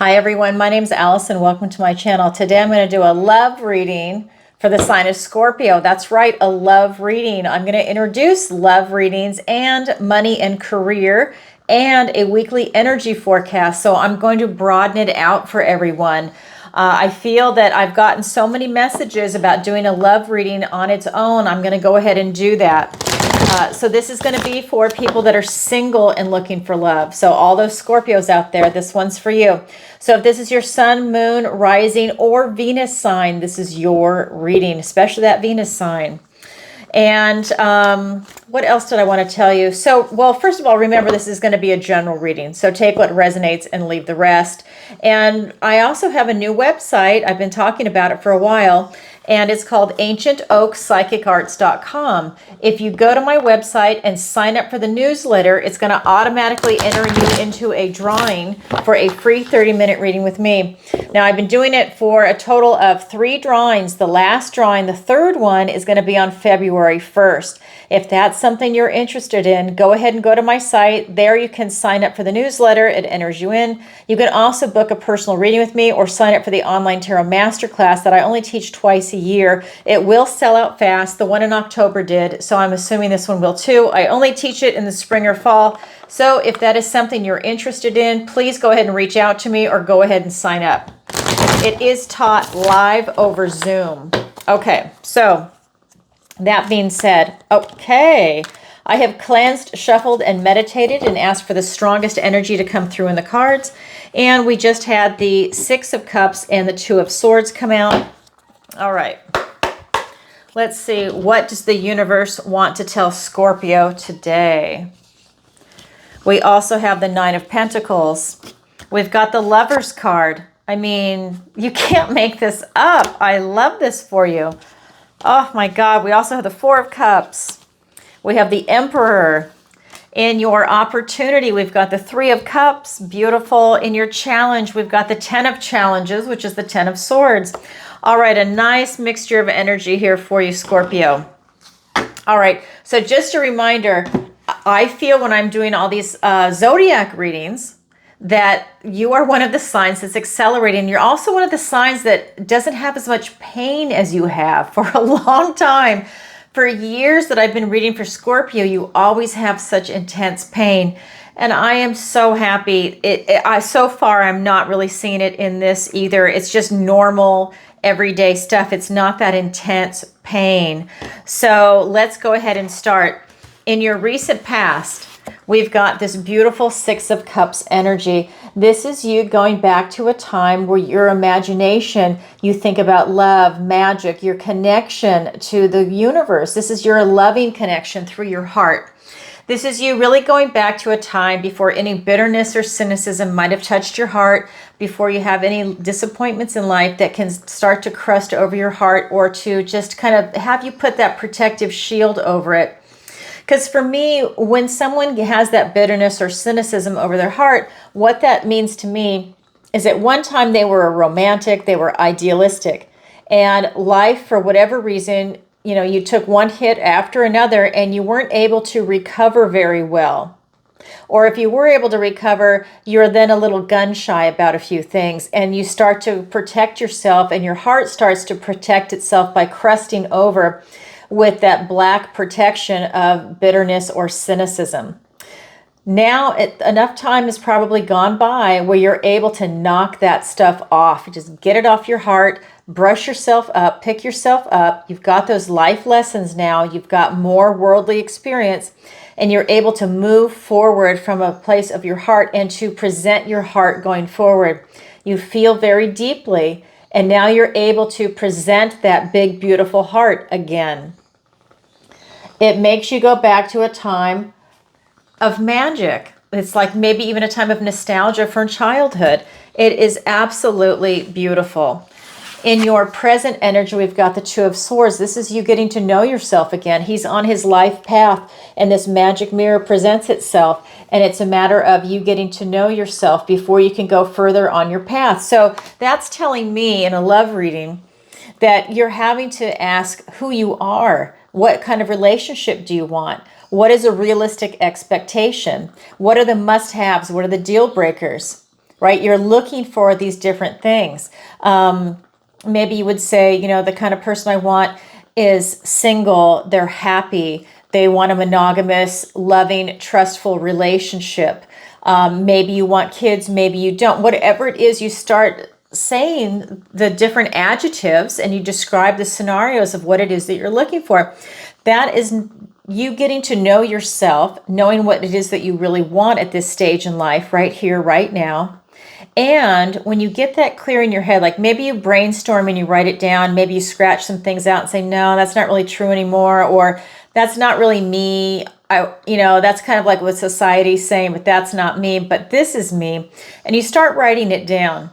Hi everyone, my name is Allison. Welcome to my channel. Today I'm going to do a love reading for the sign of Scorpio. That's right, a love reading. I'm going to introduce love readings and money and career and a weekly energy forecast. So I'm going to broaden it out for everyone. I feel that I've gotten so many messages about doing a love reading on its own. I'm going to go ahead and do that. So this is going to be for people that are single and looking for love. So all those Scorpios out there, this one's for you. So if this is your sun, moon, rising, or Venus sign, this is your reading, especially that Venus sign. And what else did I want to tell you? So, well, first of all, remember this is going to be a general reading. So take what resonates and leave the rest. And I also have a new website. I've been talking about it for a while. And it's called ancientoakpsychicarts.com. If you go to my website and sign up for the newsletter, it's going to automatically enter you into a drawing for a free 30-minute reading with me. Now, I've been doing it for a total of 3 drawings. The last drawing, the third one, is going to be on February 1st. If that's something you're interested in, go ahead and go to my site. There you can sign up for the newsletter. It enters you in. You can also book a personal reading with me or sign up for the online tarot masterclass that I only teach twice a year. It will sell out fast. The one in October did, so I'm assuming this one will too. I only teach it in the spring or fall. So if that is something you're interested in, please go ahead and reach out to me or go ahead and sign up. It is taught live over Zoom. Okay, so that being said, okay, I have cleansed, shuffled, and meditated and asked for the strongest energy to come through in the cards. And we just had the 6 of Cups and the 2 of Swords come out. All right, let's see. What does the universe want to tell Scorpio today? We also have the 9 of Pentacles. We've got the Lover's card. I mean, you can't make this up. I love this for you. Oh my God. We also have the 4 of Cups. We have the Emperor. In your opportunity, we've got the 3 of Cups. Beautiful. In your challenge, we've got the 10 of Challenges, which is the 10 of Swords. All right, a nice mixture of energy here for you, Scorpio. All right, so just a reminder, I feel when I'm doing all these zodiac readings that you are one of the signs that's accelerating. You're also one of the signs that doesn't have as much pain as you have for a long time. For years that I've been reading for Scorpio, you always have such intense pain. And I am so happy. So far, I'm not really seeing it in this either. It's just normal, everyday stuff. It's not that intense pain. So let's go ahead and start. In your recent past, we've got this beautiful 6 of Cups energy. This is you going back to a time where your imagination, you think about love, magic, your connection to the universe. This is your loving connection through your heart. This is you really going back to a time before any bitterness or cynicism might have touched your heart, before you have any disappointments in life that can start to crust over your heart or to just kind of have you put that protective shield over it. Because for me, when someone has that bitterness or cynicism over their heart, what that means to me is at one time they were a romantic, they were idealistic, and life, for whatever reason, you know, you took one hit after another and you weren't able to recover very well. Or if you were able to recover, you're then a little gun shy about a few things and you start to protect yourself and your heart starts to protect itself by crusting over with that black protection of bitterness or cynicism. Now, enough time has probably gone by where you're able to knock that stuff off. Just get it off your heart, brush yourself up, pick yourself up. You've got those life lessons now. You've got more worldly experience, and you're able to move forward from a place of your heart and to present your heart going forward. You feel very deeply, and now you're able to present that big, beautiful heart again. It makes you go back to a time of magic. It's like maybe even a time of nostalgia from childhood. It is absolutely beautiful. In your present energy, we've got the 2 of Swords. This is you getting to know yourself again. He's on his life path, and this magic mirror presents itself, and it's a matter of you getting to know yourself before you can go further on your path. So that's telling me in a love reading that you're having to ask who you are. What kind of relationship do you want? What is a realistic expectation? What are the must-haves? What are the deal breakers? right? You're looking for these different things. Maybe you would say, you know, the kind of person I want is single, they're happy, they want a monogamous, loving, trustful relationship. Maybe you want kids, maybe you don't. Whatever it is, you start saying the different adjectives and you describe the scenarios of what it is that you're looking for. That is you getting to know yourself, knowing what it is that you really want at this stage in life, right here, right now. And when you get that clear in your head, like maybe you brainstorm and you write it down, maybe you scratch some things out and say, no, that's not really true anymore, or that's not really me. That's kind of like what society's saying, but that's not me, but this is me. And you start writing it down.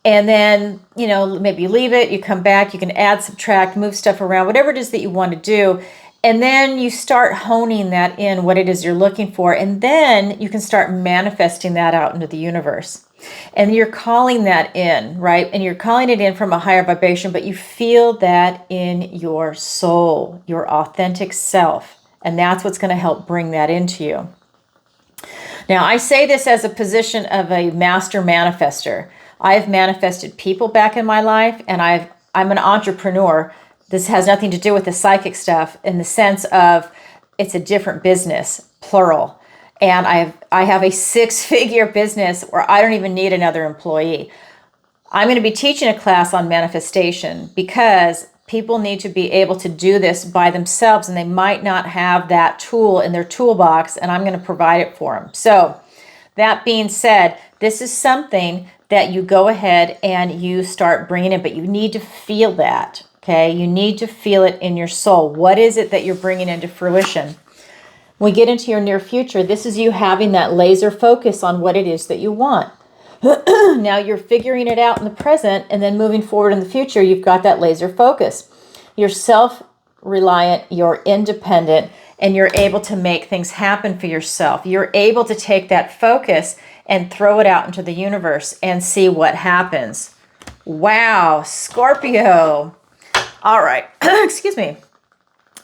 And then, maybe you leave it, you come back, you can add, subtract, move stuff around, whatever it is that you want to do. And then you start honing that in, what it is you're looking for. And then you can start manifesting that out into the universe. And you're calling that in, right? And you're calling it in from a higher vibration, but you feel that in your soul, your authentic self. And that's what's going to help bring that into you. Now, I say this as a position of a master manifester. I've manifested people back in my life, and I'm an entrepreneur. This has nothing to do with the psychic stuff in the sense of it's a different business, plural. And I have a 6-figure business where I don't even need another employee. I'm going to be teaching a class on manifestation because people need to be able to do this by themselves, and they might not have that tool in their toolbox, and I'm going to provide it for them. So that being said, this is something that you go ahead and you start bringing in, but you need to feel that, okay? You need to feel it in your soul. What is it that you're bringing into fruition? When we get into your near future, this is you having that laser focus on what it is that you want. Now you're figuring it out in the present, and then moving forward in the future, you've got that laser focus. You're self-reliant, you're independent, and you're able to make things happen for yourself. You're able to take that focus and throw it out into the universe and see what happens. Wow, Scorpio. All right, excuse me. I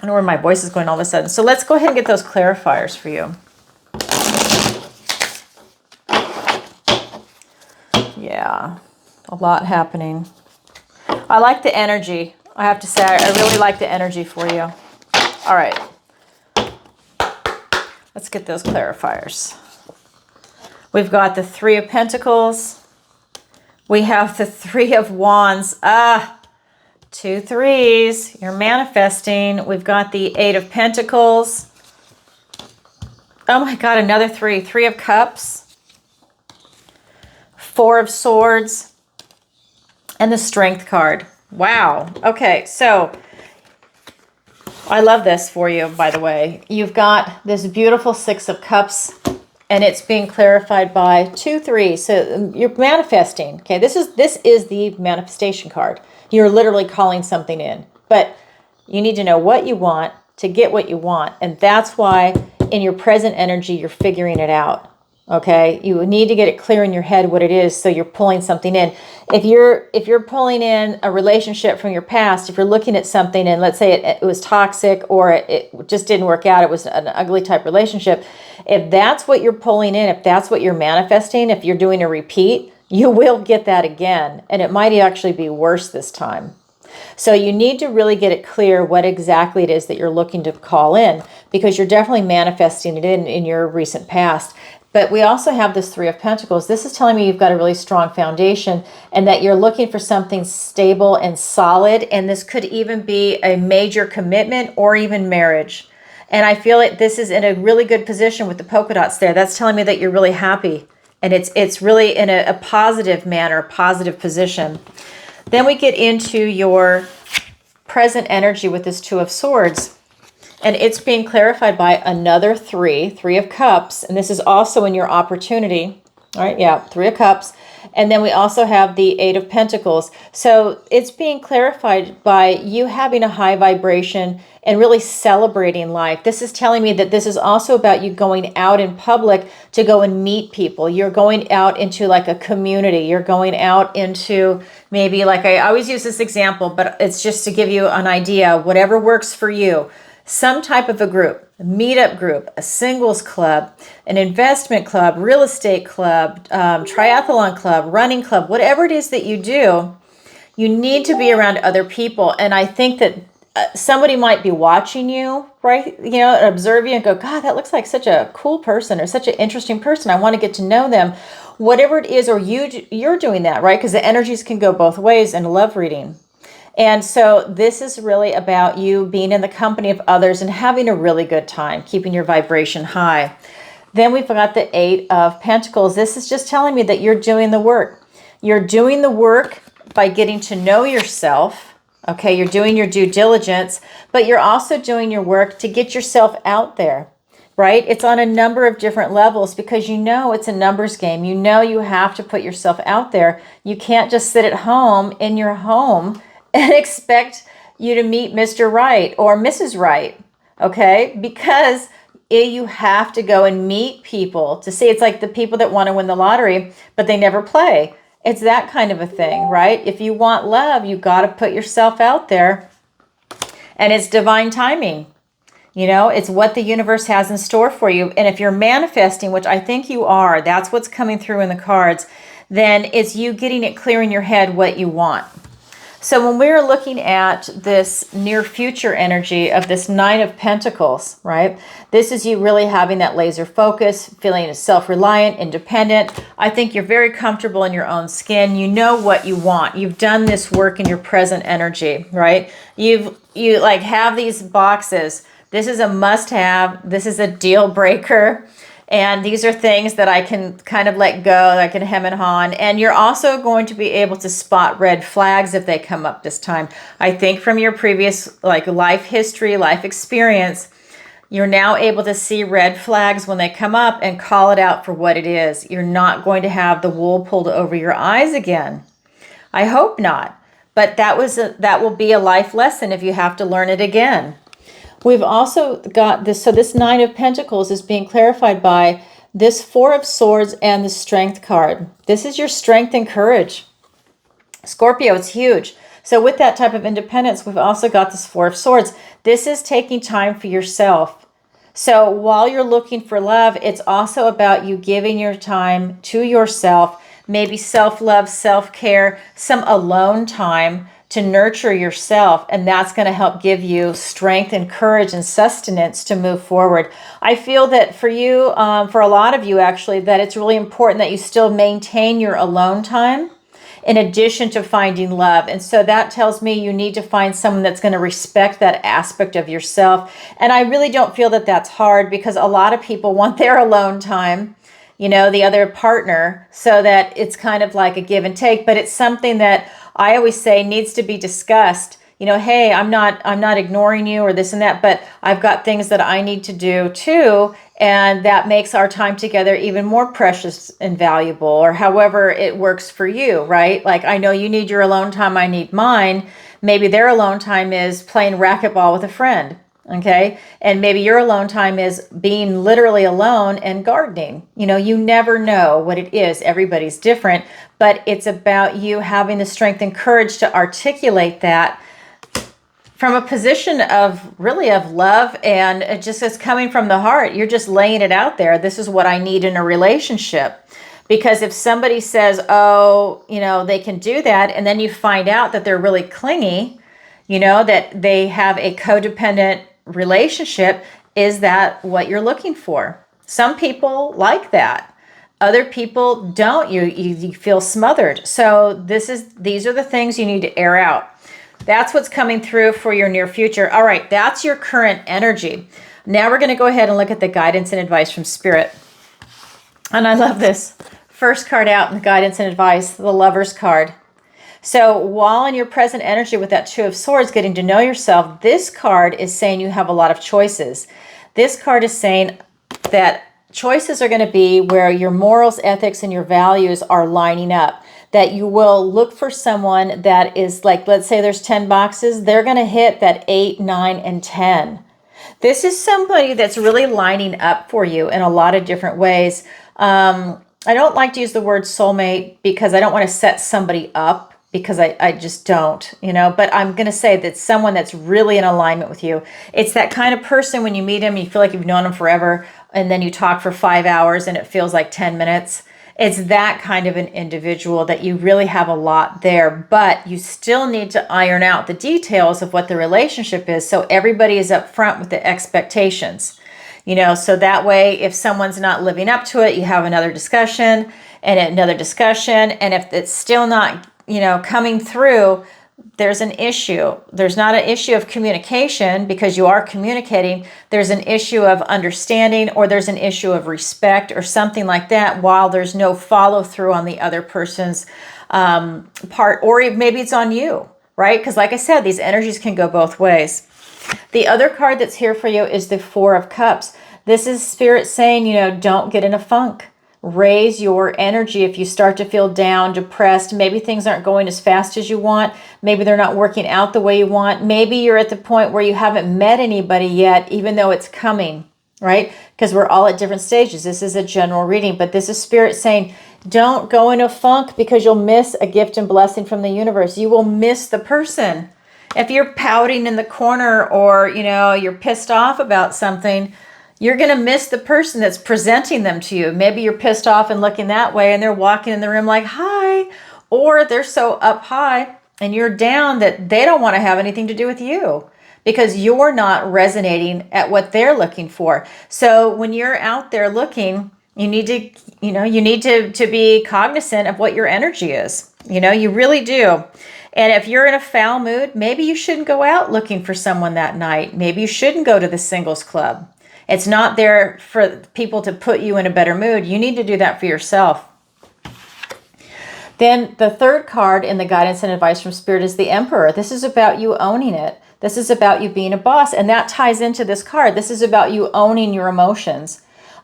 don't know where my voice is going all of a sudden. So let's go ahead and get those clarifiers for you. Yeah, a lot happening. I like the energy. I have to say, I really like the energy for you. All right. Let's get those clarifiers. We've got the 3 of Pentacles. We have the 3 of Wands. 2 3s. You're manifesting. We've got the 8 of Pentacles. Oh my God, another 3. 3 of Cups. 4 of Swords. And the Strength card. Wow. Okay, so I love this for you, by the way. You've got this beautiful 6 of Cups, and it's being clarified by 2 3s. So you're manifesting. Okay, this is the manifestation card. You're literally calling something in, but you need to know what you want to get what you want. And that's why in your present energy, you're figuring it out. Okay. You need to get it clear in your head what it is. So you're pulling something in. If you're pulling in a relationship from your past, if you're looking at something and let's say it was toxic or it just didn't work out, it was an ugly type relationship. If that's what you're pulling in, if that's what you're manifesting, if you're doing a repeat, you will get that again, and it might actually be worse this time. So you need to really get it clear what exactly it is that you're looking to call in, because you're definitely manifesting it in your recent past. But we also have this 3 of Pentacles. This is telling me you've got a really strong foundation and that you're looking for something stable and solid, and this could even be a major commitment or even marriage. And I feel like this is in a really good position with the polka dots there. That's telling me that you're really happy. And it's really in a positive manner, a positive position. Then we get into your present energy with this 2 of Swords. And it's being clarified by another 3 of Cups. And this is also in your opportunity. All right, yeah, 3 of Cups. And then we also have the 8 of Pentacles. So it's being clarified by you having a high vibration and really celebrating life. This is telling me that this is also about you going out in public to go and meet people. You're going out into like a community. You're going out into maybe, like I always use this example, but it's just to give you an idea, whatever works for you. Some type of a group. a meetup group, a singles club, an investment club, real estate club, triathlon club, running club, whatever it is that you do, you need to be around other people. And I think that somebody might be watching you, right? You know, observe you and go, God, that looks like such a cool person or such an interesting person. I want to get to know them. Whatever it is, or you're doing that, right? Because the energies can go both ways in a love reading. And so this is really about you being in the company of others and having a really good time, keeping your vibration high. Then we've got the Eight of Pentacles. This is just telling me that you're doing the work. You're doing the work by getting to know yourself. Okay, you're doing your due diligence, but you're also doing your work to get yourself out there, right? It's on a number of different levels because you know it's a numbers game. You know you have to put yourself out there. You can't just sit at home in your home and expect you to meet Mr. Right or Mrs. Right, okay? Because you have to go and meet people to see. It's like the people that want to win the lottery, but they never play. It's that kind of a thing, right? If you want love, you got to put yourself out there, and it's divine timing. You know, it's what the universe has in store for you. And if you're manifesting, which I think you are, that's what's coming through in the cards, then it's you getting it clear in your head what you want. So when we're looking at this near future energy of this Nine of Pentacles, right? This is you really having that laser focus, feeling self-reliant, independent. I think you're very comfortable in your own skin. You know what you want. You've done this work in your present energy, right? You like have these boxes. This is a must-have. This is a deal breaker. And these are things that I can kind of let go, I can hem and haw on. And you're also going to be able to spot red flags if they come up this time. I think from your previous like life history, life experience, you're now able to see red flags when they come up and call it out for what it is. You're not going to have the wool pulled over your eyes again. I hope not. But that will be a life lesson if you have to learn it again. We've also got this, so this Nine of Pentacles is being clarified by this Four of Swords and the Strength card. This is your strength and courage. Scorpio, it's huge. So with that type of independence, we've also got this Four of Swords. This is taking time for yourself. So while you're looking for love, it's also about you giving your time to yourself, maybe self-love, self-care, some alone time to nurture yourself, and that's going to help give you strength and courage and sustenance to move forward. I feel that for you, for a lot of you actually, that it's really important that you still maintain your alone time in addition to finding love. And so that tells me you need to find someone that's going to respect that aspect of yourself. And I really don't feel that that's hard because a lot of people want their alone time, you know, the other partner, so that it's kind of like a give and take, but it's something that I always say needs to be discussed. You know, hey, I'm not ignoring you or this and that, but I've got things that I need to do too, and that makes our time together even more precious and valuable, or however it works for you, right? Like I know you need your alone time, I need mine. Maybe their alone time is playing racquetball with a friend. Okay. And maybe your alone time is being literally alone and gardening. You know, you never know what it is. Everybody's different, but it's about you having the strength and courage to articulate that from a position of really of love, and it just is coming from the heart. You're just laying it out there. This is what I need in a relationship. Because if somebody says, oh, you know, they can do that, and then you find out that they're really clingy, you know, that they have a codependent relationship, is that what you're looking for? Some people like that. Other people don't. You feel smothered. So these are the things you need to air out. That's what's coming through for your near future. All right, that's your current energy. Now we're going to go ahead and look at the guidance and advice from Spirit. And I love this. First card out in the guidance and advice, the Lover's card. So while in your present energy with that Two of Swords, getting to know yourself, this card is saying you have a lot of choices. This card is saying that choices are going to be where your morals, ethics, and your values are lining up. That you will look for someone that is like, let's say there's 10 boxes, they're going to hit that 8, 9, and 10. This is somebody that's really lining up for you in a lot of different ways. I don't like to use the word soulmate because I don't want to set somebody up because I just don't, but I'm going to say that someone that's really in alignment with you. It's that kind of person when you meet him, you feel like you've known him forever, and then you talk for 5 hours and it feels like 10 minutes. It's that kind of an individual that you really have a lot there, but you still need to iron out the details of what the relationship is so everybody is upfront with the expectations. So that way, if someone's not living up to it, you have another discussion and another discussion. And if it's still not, coming through, there's an issue. There's not an issue of communication because you are communicating. There's an issue of understanding, or there's an issue of respect or something like that, while there's no follow through on the other person's part, or maybe it's on you, right? Because like I said, these energies can go both ways. The other card that's here for you is the Four of Cups. This is Spirit saying, don't get in a funk. Raise your energy if you start to feel down, depressed. Maybe things aren't going as fast as you want. Maybe they're not working out the way you want. Maybe you're at the point where you haven't met anybody yet, even though it's coming, right? Because we're all at different stages. This is a general reading, but this is Spirit saying, don't go in a funk because you'll miss a gift and blessing from the universe. You will miss the person. If you're pouting in the corner, or, you're pissed off about something, you're going to miss the person that's presenting them to you. Maybe you're pissed off and looking that way, and they're walking in the room like, hi. Or they're so up high and you're down that they don't want to have anything to do with you because you're not resonating at what they're looking for. So when you're out there looking, you need to be cognizant of what your energy is. You really do. And if you're in a foul mood, maybe you shouldn't go out looking for someone that night. Maybe you shouldn't go to the singles club. It's not there for people to put you in a better mood. You need to do that for yourself. Then the third card in the guidance and advice from Spirit is the Emperor. This is about you owning it. This is about you being a boss. And that ties into this card. This is about you owning your emotions,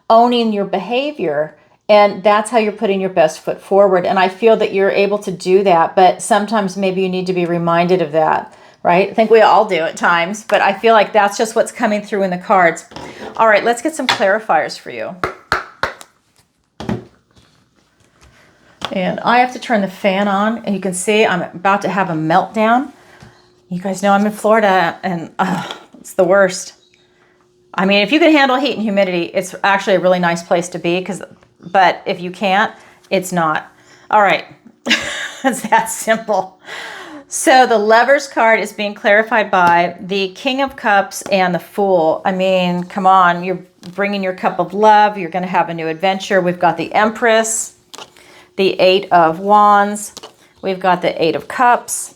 owning your behavior. And that's how you're putting your best foot forward. And I feel that you're able to do that. But sometimes maybe you need to be reminded of that. Right? I think we all do at times, but I feel like that's just what's coming through in the cards. All right, let's get some clarifiers for you. And I have to turn the fan on, and you can see I'm about to have a meltdown. You guys know I'm in Florida, and it's the worst. I mean, if you can handle heat and humidity, it's actually a really nice place to be, but if you can't, it's not. All right, it's that simple. So the Lovers card is being clarified by the King of Cups and the Fool. I mean, come on, you're bringing your cup of love. You're going to have a new adventure. We've got the Empress, the Eight of Wands. We've got the Eight of Cups,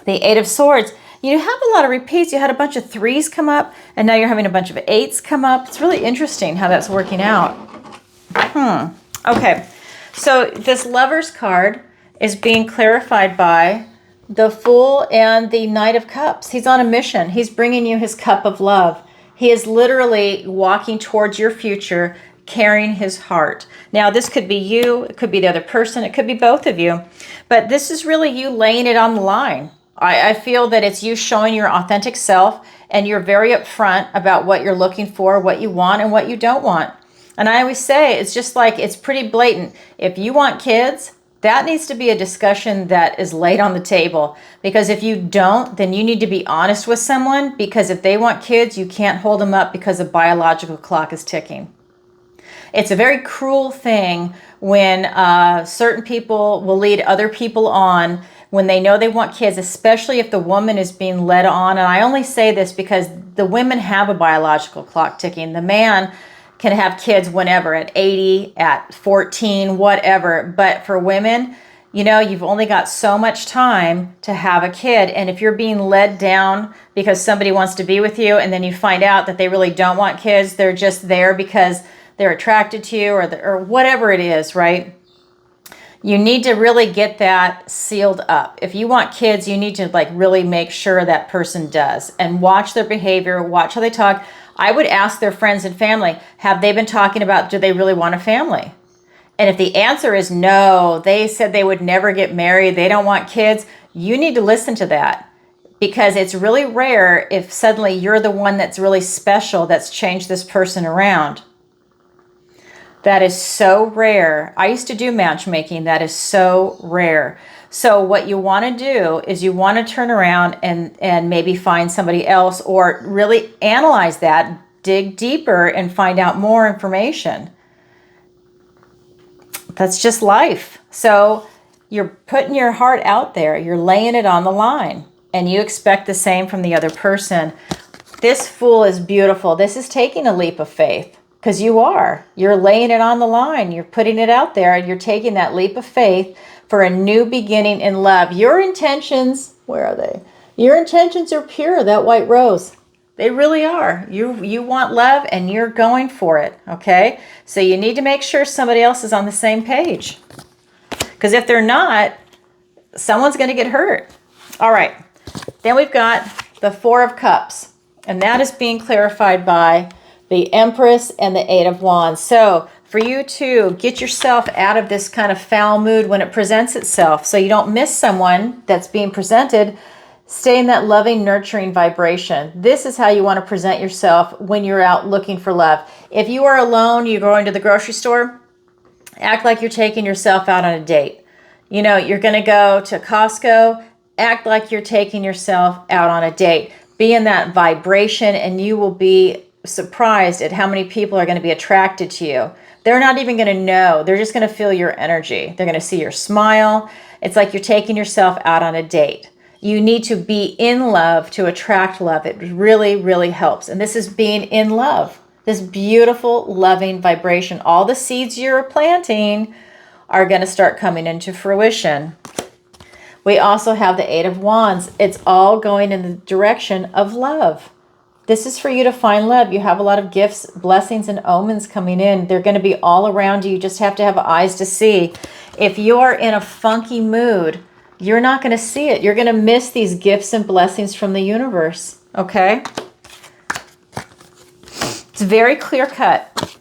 the Eight of Swords. You have a lot of repeats. You had a bunch of threes come up, and now you're having a bunch of eights come up. It's really interesting how that's working out. Okay, so this Lovers card is being clarified by the Fool and the Knight of Cups. He's on a mission. He's bringing you his cup of love. He is literally walking towards your future, carrying his heart. Now, this could be you. It could be the other person. It could be both of you. But this is really you laying it on the line. I feel that it's you showing your authentic self, and you're very upfront about what you're looking for, what you want, and what you don't want. And I always say, it's just like, it's pretty blatant. If you want kids, that needs to be a discussion that is laid on the table, because if you don't, then you need to be honest with someone, because if they want kids, you can't hold them up because the biological clock is ticking. It's a very cruel thing when certain people will lead other people on when they know they want kids, especially if the woman is being led on. And I only say this because the women have a biological clock ticking. The man can have kids whenever, at 80, at 14, whatever. But for women, you've only got so much time to have a kid. And if you're being led down because somebody wants to be with you, and then you find out that they really don't want kids, they're just there because they're attracted to you, or whatever it is, right? You need to really get that sealed up. If you want kids, you need to really make sure that person does, and watch their behavior, watch how they talk. I would ask their friends and family, have they been talking about, do they really want a family? And if the answer is no, they said they would never get married, they don't want kids, you need to listen to that, because it's really rare if suddenly you're the one that's really special that's changed this person around. That is so rare. I used to do matchmaking. That is so rare. So what you want to do is you want to turn around and maybe find somebody else, or really analyze that, dig deeper and find out more information. That's just life. So you're putting your heart out there. You're laying it on the line, and you expect the same from the other person. This Fool is beautiful. This is taking a leap of faith, because you're laying it on the line. You're putting it out there, and you're taking that leap of faith for a new beginning in love. Your intentions, where are they? Your intentions are pure, that white rose. They really are. You want love, and you're going for it, okay? So you need to make sure somebody else is on the same page. Because if they're not, someone's going to get hurt. All right. Then we've got the Four of Cups. And that is being clarified by the Empress and the Eight of Wands. So for you to get yourself out of this kind of foul mood when it presents itself, so you don't miss someone that's being presented, stay in that loving, nurturing vibration. This is how you want to present yourself when you're out looking for love. If you are alone, you're going to the grocery store, act like you're taking yourself out on a date. You know, you're going to go to Costco, act like you're taking yourself out on a date. Be in that vibration, and you will be surprised at how many people are going to be attracted to you. They're not even going to know. They're just going to feel your energy. They're going to see your smile. It's like you're taking yourself out on a date. You need to be in love to attract love. It really, really helps. And this is being in love. This beautiful, loving vibration. All the seeds you're planting are going to start coming into fruition. We also have the Eight of Wands. It's all going in the direction of love. This is for you to find love. You have a lot of gifts, blessings, and omens coming in. They're going to be all around you. You just have to have eyes to see. If you're in a funky mood, you're not going to see it. You're going to miss these gifts and blessings from the universe. Okay? It's very clear cut.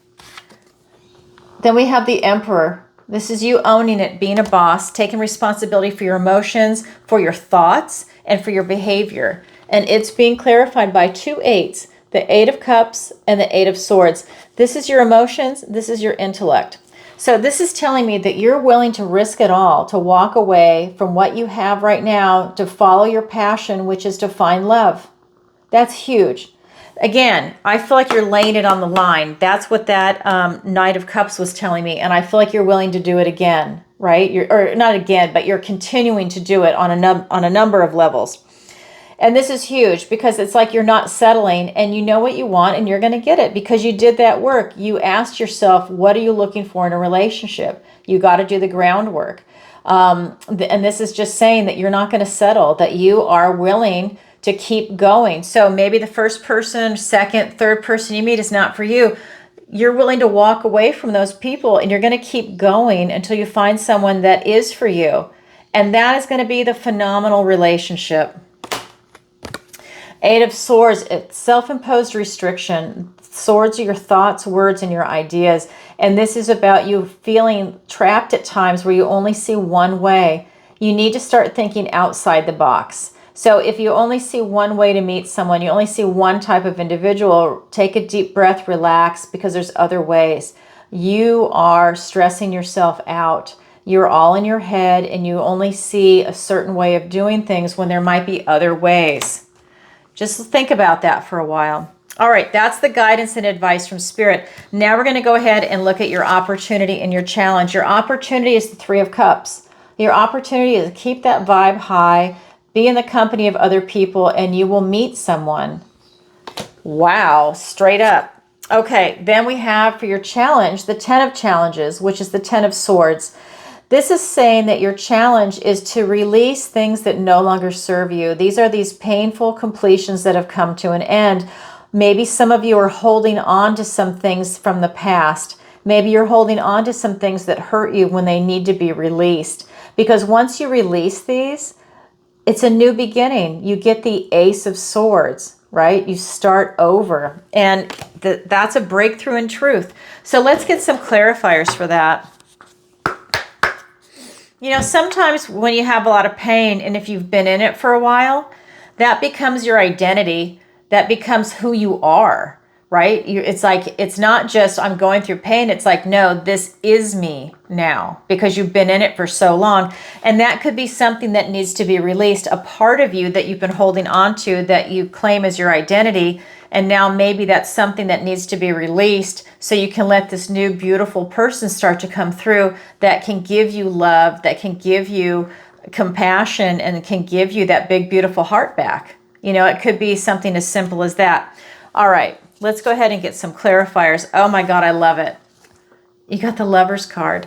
Then we have the Emperor. This is you owning it, being a boss, taking responsibility for your emotions, for your thoughts, and for your behavior. And it's being clarified by two eights, the Eight of Cups and the Eight of Swords. This is your emotions. This is your intellect. So this is telling me that you're willing to risk it all, to walk away from what you have right now, to follow your passion, which is to find love. That's huge. Again, I feel like you're laying it on the line. That's what that Knight of Cups was telling me. And I feel like you're willing to do it again, right? Or not again, but you're continuing to do it on a number of levels. And this is huge, because it's like you're not settling, and you know what you want, and you're going to get it because you did that work. You asked yourself, what are you looking for in a relationship? You got to do the groundwork. And this is just saying that you're not going to settle, that you are willing to keep going. So maybe the first person, second, third person you meet is not for you. You're willing to walk away from those people, and you're going to keep going until you find someone that is for you. And that is going to be the phenomenal relationship. Eight of Swords, it's self-imposed restriction. Swords are your thoughts, words, and your ideas. And this is about you feeling trapped at times where you only see one way. You need to start thinking outside the box. So if you only see one way to meet someone, you only see one type of individual, take a deep breath, relax, because there's other ways. You are stressing yourself out. You're all in your head, and you only see a certain way of doing things when there might be other ways. Just think about that for a while. All right, that's the guidance and advice from Spirit. Now we're going to go ahead and look at your opportunity and your challenge. Your opportunity is the Three of Cups. Your opportunity is to keep that vibe high, be in the company of other people, and you will meet someone. Wow, straight up. Okay, then we have for your challenge, the Ten of Challenges, which is the Ten of Swords. This is saying that your challenge is to release things that no longer serve you. These are these painful completions that have come to an end. Maybe some of you are holding on to some things from the past. Maybe you're holding on to some things that hurt you when they need to be released. Because once you release these, it's a new beginning. You get the Ace of Swords, right? You start over. And that's a breakthrough in truth. So let's get some clarifiers for that. You know, sometimes when you have a lot of pain, and if you've been in it for a while, that becomes your identity. That becomes who you are. right? It's like, it's not just I'm going through pain. It's like, no, this is me now because you've been in it for so long. And that could be something that needs to be released, a part of you that you've been holding on to that you claim as your identity. And now maybe that's something that needs to be released so you can let this new beautiful person start to come through that can give you love, that can give you compassion, and can give you that big, beautiful heart back. You know, it could be something as simple as that. All right, let's go ahead and get some clarifiers. Oh my God, I love it. You got the Lover's card.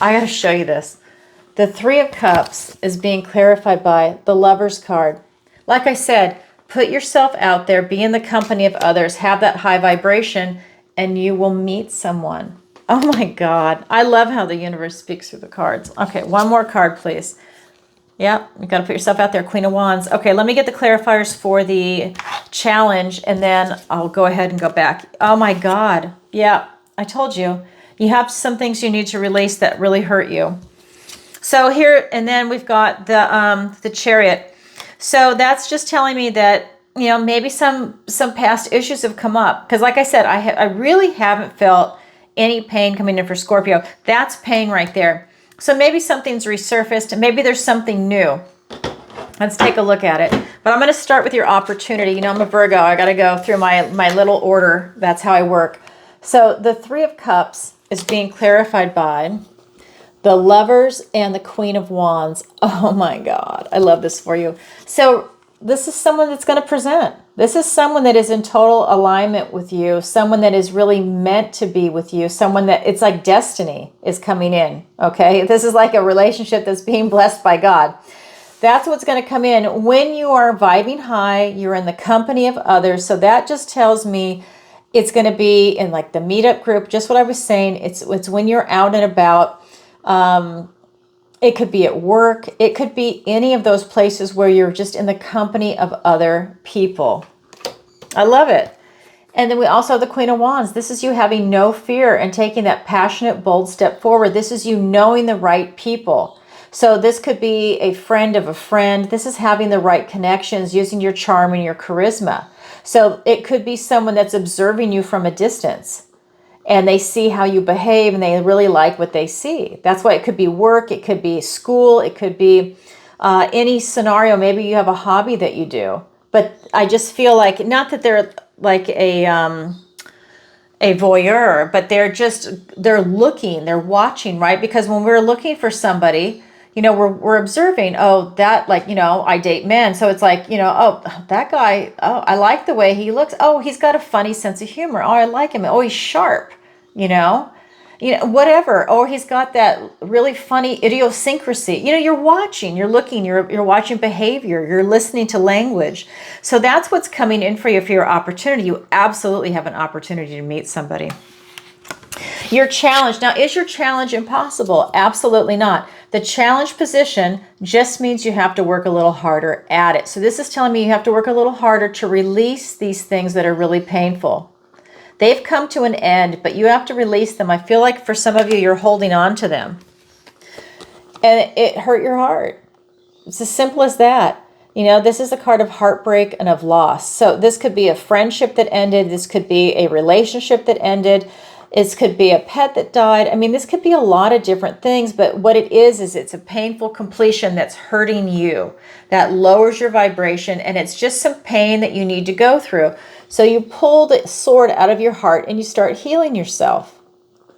I got to show you this. The Three of Cups is being clarified by the Lover's card. Like I said, put yourself out there, be in the company of others, have that high vibration, and you will meet someone. Oh my God. I love how the universe speaks through the cards. Okay, one more card, please. Yep, you got to put yourself out there, Queen of Wands. Okay, let me get the clarifiers for the challenge, and then I'll go ahead and go back. Oh my God. Yeah, I told you. You have some things you need to release that really hurt you. So here, and then we've got the Chariot. So that's just telling me that, you know, maybe some past issues have come up. Because like I said, I really haven't felt any pain coming in for Scorpio. That's pain right there. So maybe something's resurfaced. Maybe there's something new. Let's take a look at it. But I'm going to start with your opportunity. You know, I'm a Virgo. I got to go through my little order. That's how I work. So the Three of Cups is being clarified by the Lovers and the Queen of Wands. Oh my God. I love this for you. So this is someone that's going to present. This is someone that is in total alignment with you. Someone that is really meant to be with you. Someone that it's like destiny is coming in. Okay. This is like a relationship that's being blessed by God. That's what's going to come in when you are vibing high. You're in the company of others. So that just tells me it's going to be in like the meetup group. Just what I was saying. It's when you're out and about. It could be at work. It could be any of those places where you're just in the company of other people. I love it. And then we also have the Queen of Wands. This is you having no fear and taking that passionate, bold step forward. This is you knowing the right people. So this could be a friend of a friend. This is having the right connections, using your charm and your charisma. So it could be someone that's observing you from a distance. And they see how you behave and they really like what they see. That's why it could be work, it could be school, it could be any scenario. Maybe you have a hobby that you do. But I just feel like, not that they're like a voyeur, but they're looking, they're watching, right? Because when we're looking for somebody, you know, we're observing, oh, that, like, you know, I date men. So it's like, you know, oh, that guy, oh, I like the way he looks. Oh, he's got a funny sense of humor. Oh, I like him. Oh, he's sharp. You know, whatever. Or he's got that really funny idiosyncrasy. You know, you're watching, you're looking, you're watching behavior, you're listening to language. So that's what's coming in for you for your opportunity. You absolutely have an opportunity to meet somebody. Your challenge. Now, is your challenge impossible? Absolutely not. The challenge position just means you have to work a little harder at it. So this is telling me you have to work a little harder to release these things that are really painful. They've come to an end, but you have to release them. I feel like for some of you, you're holding on to them. And it hurt your heart. It's as simple as that. You know, this is a card of heartbreak and of loss. So this could be a friendship that ended. This could be a relationship that ended. This could be a pet that died. I mean, this could be a lot of different things, but what it is it's a painful completion that's hurting you, that lowers your vibration, and it's just some pain that you need to go through. So you pull the sword out of your heart and you start healing yourself,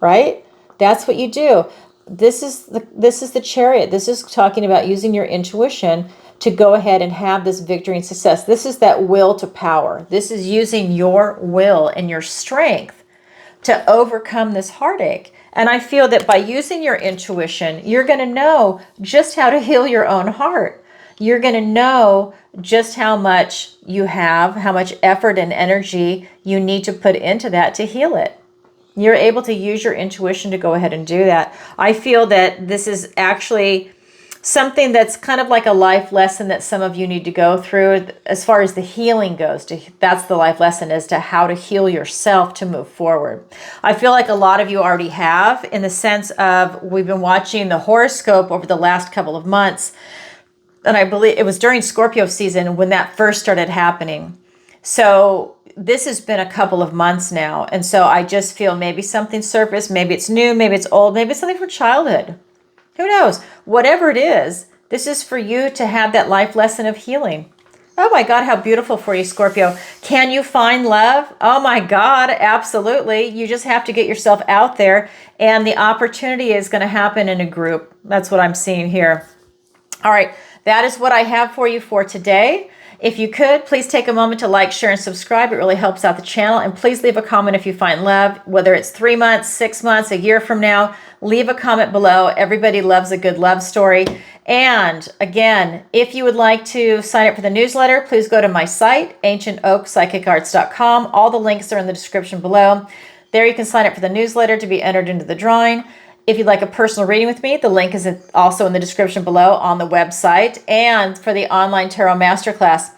right? That's what you do. This is the Chariot. This is talking about using your intuition to go ahead and have this victory and success. This is that will to power. This is using your will and your strength to overcome this heartache. And I feel that by using your intuition, you're going to know just how to heal your own heart. You're going to know just how much you have, how much effort and energy you need to put into that to heal it. You're able to use your intuition to go ahead and do that. I feel that this is actually something that's kind of like a life lesson that some of you need to go through as far as the healing goes. That's the life lesson, as to how to heal yourself to move forward. I feel like a lot of you already have, in the sense of we've been watching the horoscope over the last couple of months. And I believe it was during Scorpio season when that first started happening. So this has been a couple of months now. And so I just feel maybe something surfaced. Maybe it's new, maybe it's old, maybe it's something from childhood. Who knows? Whatever it is, this is for you to have that life lesson of healing. Oh my God, how beautiful for you, Scorpio. Can you find love? Oh my God, absolutely. You just have to get yourself out there, and the opportunity is going to happen in a group. That's what I'm seeing here. All right, that is what I have for you for today. If you could, please take a moment to like, share, and subscribe. It really helps out the channel. And please leave a comment if you find love, whether it's 3 months, 6 months, a year from now. Leave a comment below. Everybody loves a good love story. And again, if you would like to sign up for the newsletter, please go to my site, ancientoakpsychicarts.com. All the links are in the description below. There you can sign up for the newsletter to be entered into the drawing. If you'd like a personal reading with me, the link is also in the description below on the website, and for the online tarot masterclass.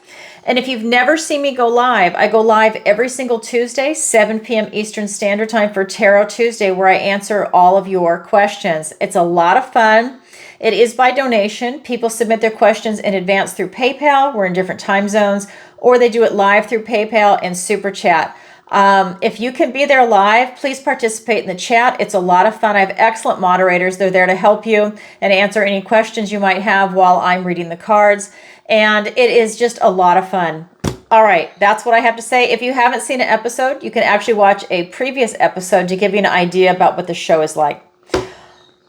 And if you've never seen me go live, I go live every single Tuesday, 7 p.m. Eastern Standard Time for Tarot Tuesday, where I answer all of your questions. It's a lot of fun. It is by donation. People submit their questions in advance through PayPal. We're in different time zones, or they do it live through PayPal and Super Chat. If you can be there live, please participate in the chat. It's a lot of fun. I have excellent moderators. They're there to help you and answer any questions you might have while I'm reading the cards. And it is just a lot of fun. All right, that's what I have to say. If you haven't seen an episode, you can actually watch a previous episode to give you an idea about what the show is like.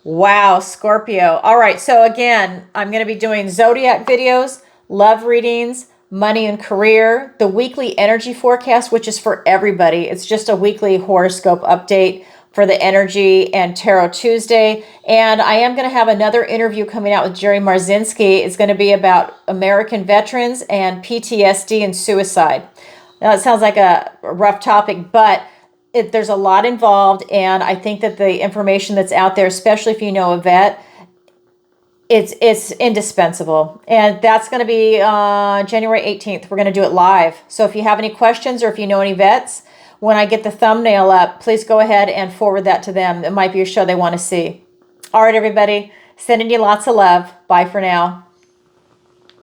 Wow, Scorpio. All right, so again, I'm going to be doing zodiac videos, love readings, money and career, the weekly energy forecast, which is for everybody. It's just a weekly horoscope update for the energy, and Tarot Tuesday. And I am going to have another interview coming out with Jerry Marzinski. It's going to be about American veterans and PTSD and suicide. Now, it sounds like a rough topic, but there's a lot involved. And I think that the information that's out there, especially if you know a vet, it's indispensable. And that's going to be January 18th. We're going to do it live. So if you have any questions, or if you know any vets, when I get the thumbnail up, please go ahead and forward that to them. It might be a show they want to see. All right, everybody. Sending you lots of love. Bye for now.